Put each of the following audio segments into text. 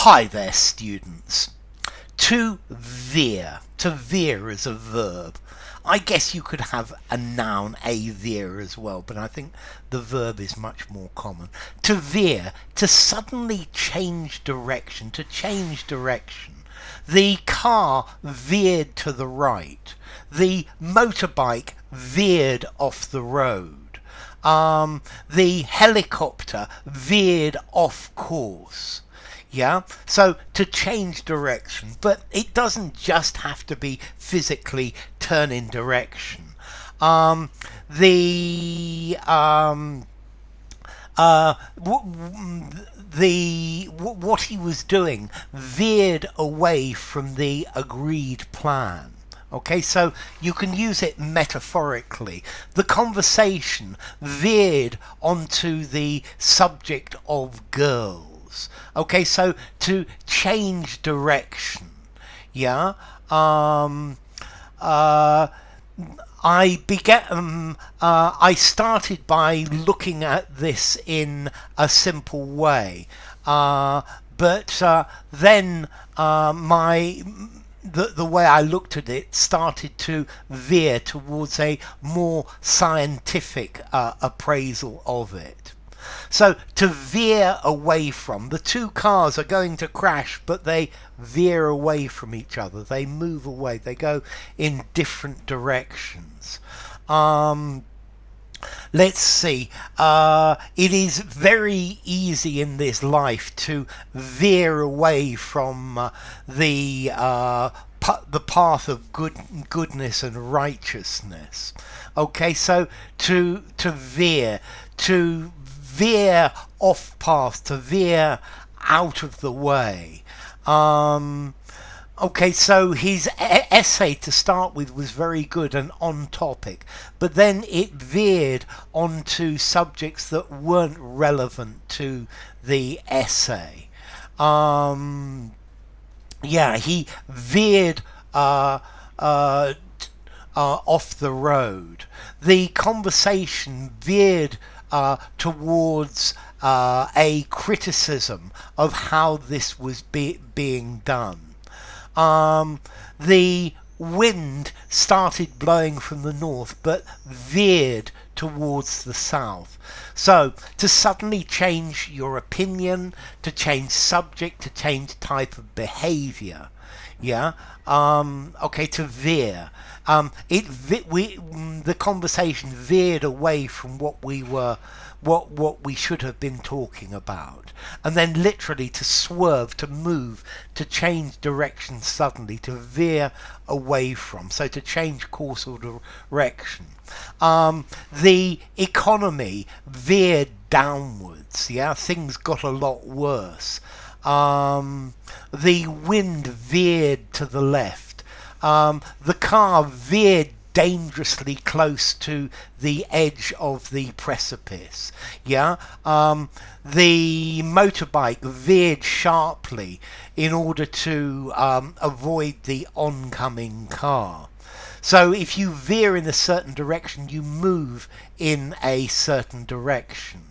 Hi there, students. To veer. To veer is a verb. I guess you could have a noun, a veer, as well, but I think the verb is much more common. To veer, to suddenly change direction, to change direction. The car veered to the right. The motorbike veered off the road. The helicopter veered off course. Yeah, so to change direction, but it doesn't just have to be physically turning direction. Um, the what he was doing veered away from the agreed plan. Okay, so you can use it metaphorically. The conversation veered onto the subject of girls. Okay, so to change direction. Yeah. I started by looking at this in a simple way, but then the way I looked at it started to veer towards a more scientific appraisal of it. So to veer away from, the two cars are going to crash, but they veer away from each other. They move away. They go in different directions. Let's see. It is very easy in this life to veer away from the path of goodness and righteousness. Okay, so to veer off path, to veer out of the way. Okay, so his essay to start with was very good and on topic, but then it veered onto subjects that weren't relevant to the essay. Yeah, he veered off the road. The conversation veered towards a criticism of how this was being done. The wind started blowing from the north but veered towards the south. So to suddenly change your opinion, to change subject, to change type of behavior. Yeah. Okay, to veer. The conversation veered away from what we should have been talking about, and then literally to swerve, to move, to change direction suddenly, to veer away from, so to change course or direction. The economy veered downwards. Yeah, things got a lot worse. The wind veered to the left. The car veered dangerously close to the edge of the precipice. Yeah. The motorbike veered sharply in order to avoid the oncoming car. So if you veer in a certain direction, you move in a certain direction.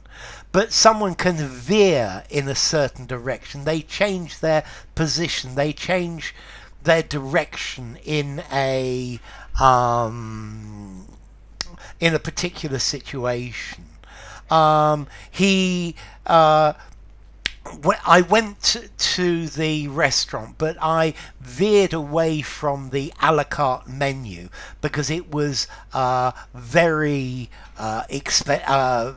But someone can veer in a certain direction. They change their position. They change their direction in a particular situation. I went to the restaurant, but I veered away from the a la carte menu because it was very expensive.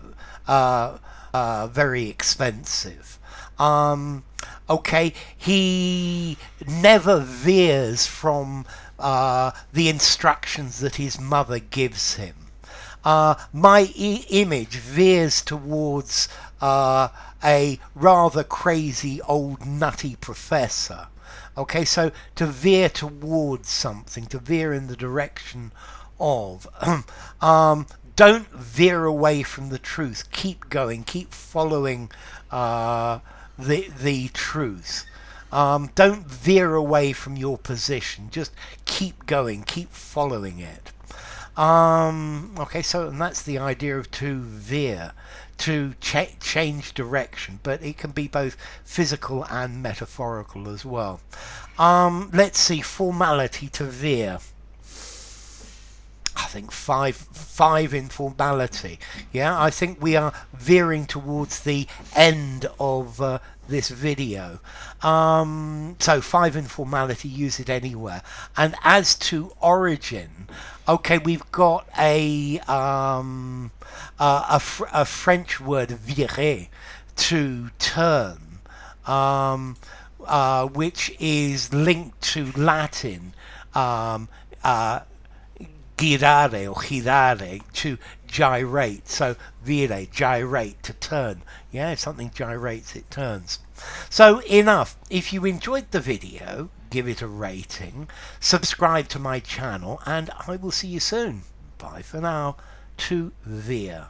Okay, he never veers from the instructions that his mother gives him. My image veers towards a rather crazy old nutty professor. Okay, so to veer towards something, to veer in the direction of. Don't veer away from the truth. Keep going. Keep following the truth. Don't veer away from your position. Just keep going. Keep following it. Okay, so and that's the idea of to veer. to change direction, but it can be both physical and metaphorical as well. Let's see, formality to veer. I think five in formality. Yeah, I think we are veering towards the end of this video. So 5 in formality, use it anywhere. And as to origin, okay, we've got a French word virer, to turn, which is linked to Latin. Girare or girare, to gyrate. So vire, gyrate, to turn. Yeah, if something gyrates, it turns. So enough. If you enjoyed the video, give it a rating, subscribe to my channel, and I will see you soon. Bye for now. To Veer.